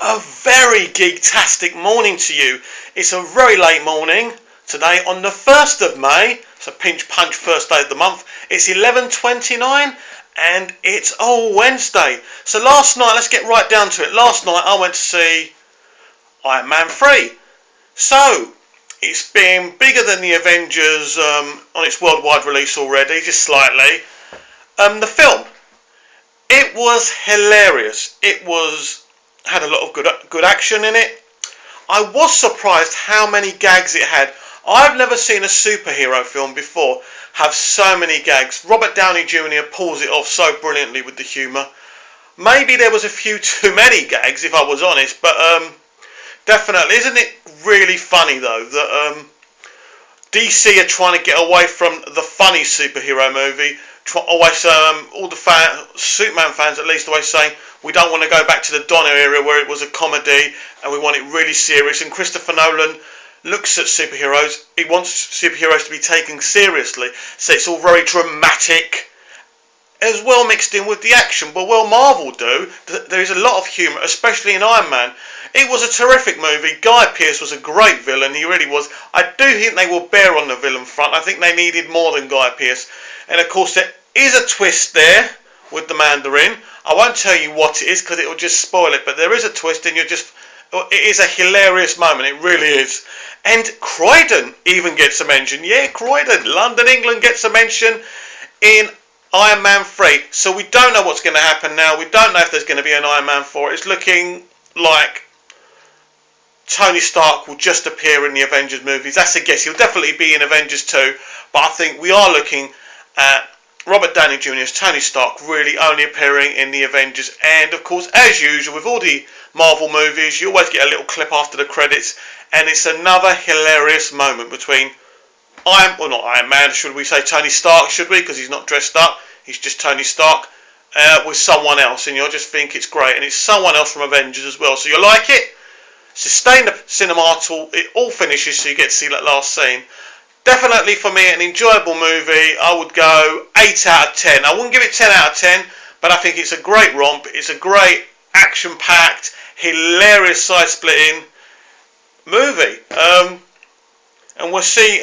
A very geektastic morning to you. It's a very late morning today on the 1st of May. It's a pinch punch first day of the month. It's 11:29 and it's Wednesday. So last night, let's get right down to it. Last night I went to see Iron Man 3. So it's been bigger than the Avengers on its worldwide release already, just slightly. The film, it was hilarious. It had a lot of good action in it. I was surprised how many gags it had. I've never seen a superhero film before have so many gags. Robert Downey Jr. pulls it off so brilliantly with the humour. Maybe there was a few too many gags, if I was honest, but definitely, isn't it really funny though that DC are trying to get away from the funny superhero movie? Always, all the Superman fans at least, always saying we don't want to go back to the Donner era where it was a comedy and we want it really serious. And Christopher Nolan looks at superheroes. He wants superheroes to be taken seriously, so it's all very dramatic, as well mixed in with the action. But well, Marvel do. There is a lot of humour, especially in Iron Man. It was a terrific movie. Guy Pearce was a great villain. He really was. I do think they were bare on the villain front. I think they needed more than Guy Pearce. And of course, there is a twist there with the Mandarin. I won't tell you what it is because it will just spoil it. But there is a twist, and it is a hilarious moment. It really is. And Croydon even gets a mention. Yeah, Croydon, London, England gets a mention in Iron Man 3. So we don't know what's going to happen now. We don't know if there's going to be an Iron Man 4. It's looking like Tony Stark will just appear in the Avengers movies. That's a guess. He'll definitely be in Avengers 2. But I think we are looking at Robert Downey Jr. as Tony Stark really only appearing in the Avengers. And of course, as usual with all the Marvel movies, you always get a little clip after the credits. And it's another hilarious moment between not Iron Man, should we say Tony Stark, should we? Because he's not dressed up. He's just Tony Stark with someone else. And you'll just think it's great. And it's someone else from Avengers as well. So you like it? Sustain the cinema till it all finishes so you get to see that last scene. Definitely for me an enjoyable movie. I would go 8 out of 10. I wouldn't give it 10 out of 10, but I think it's a great romp. It's a great action-packed, hilarious side-splitting movie. And we'll see,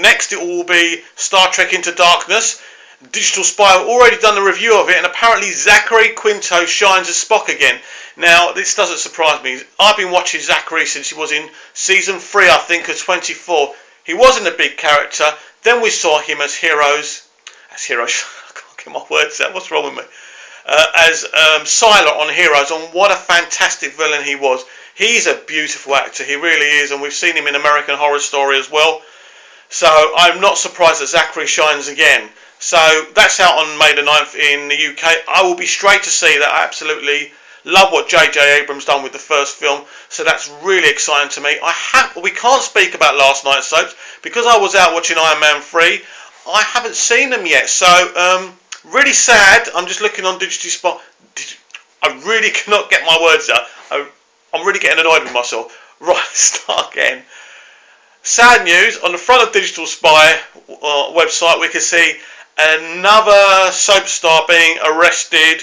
next it will be Star Trek Into Darkness. Digital Spy have already done a review of it, and apparently Zachary Quinto shines as Spock again. Now, this doesn't surprise me. I've been watching Zachary since he was in season 3, I think, of 24. He wasn't a big character. Then we saw him as Heroes. I can't get my words out. What's wrong with me? As Siler on Heroes, and what a fantastic villain he was. He's a beautiful actor. He really is, and we've seen him in American Horror Story as well. So I'm not surprised that Zachary shines again. So that's out on May the 9th in the UK. I will be straight to see that. I absolutely love what J.J. Abrams done with the first film. So that's really exciting to me. We can't speak about last night's soaps because I was out watching Iron Man 3. I haven't seen them yet. So really sad. I'm just looking on Digital Spy. I really cannot get my words out. I'm really getting annoyed with myself. Right, start again. Sad news. On the front of Digital Spy website, we can see another soap star being arrested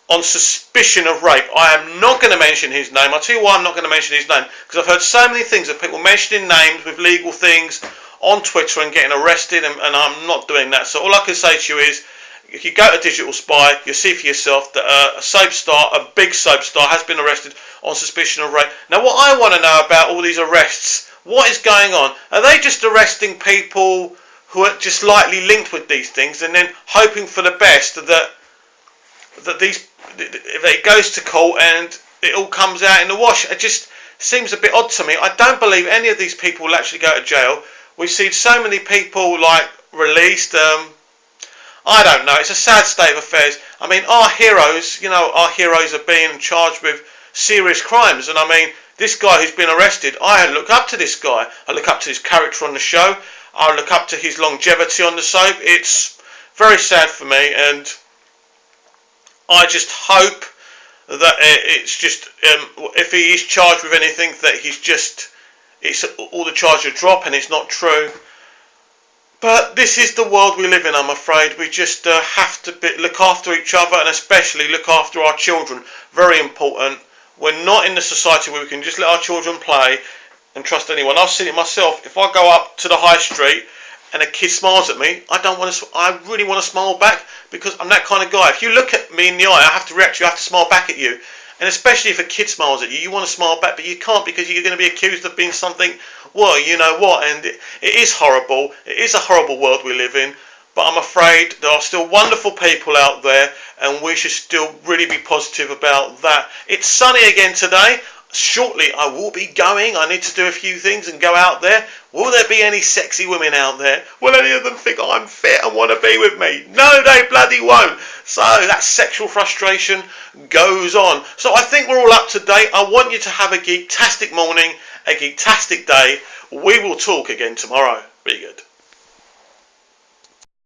on suspicion of rape. I am not going to mention his name. I'll tell you why I'm not going to mention his name. Because I've heard so many things of people mentioning names with legal things on Twitter and getting arrested, and I'm not doing that. So all I can say to you is, if you go to Digital Spy, you'll see for yourself that a soap star, a big soap star, has been arrested on suspicion of rape. Now, what I want to know about all these arrests, what is going on? Are they just arresting people who are just lightly linked with these things and then hoping for the best that if it goes to court and it all comes out in the wash? It just seems a bit odd to me. I don't believe any of these people will actually go to jail. We've seen so many people released. I don't know. It's a sad state of affairs. I mean, our heroes are being charged with serious crimes. And I mean, this guy who's been arrested, I look up to this guy. I look up to his character on the show. I look up to his longevity on the soap. It's very sad for me, and I just hope that it's just, if he is charged with anything, that all the charges drop and it's not true. But this is the world we live in, I'm afraid. We just have to look after each other, and especially look after our children. Very important. We're not in the society where we can just let our children play and trust anyone. I've seen it myself. If I go up to the high street and a kid smiles at me, I don't want to. I really want to smile back because I'm that kind of guy. If you look at me in the eye, I have to react to you. I have to smile back at you. And especially if a kid smiles at you, you want to smile back, but you can't because you're going to be accused of being something. Well, you know what? And it is horrible. It is a horrible world we live in. But I'm afraid there are still wonderful people out there, and we should still really be positive about that. It's sunny again today. Shortly I will be going. I need to do a few things and go out there. Will there be any sexy women out there? Will any of them think I'm fit and want to be with me? No, they bloody won't. So that sexual frustration goes on. So I think we're all up to date. I want you to have a geektastic morning, a geektastic day. We will talk again tomorrow. Be good.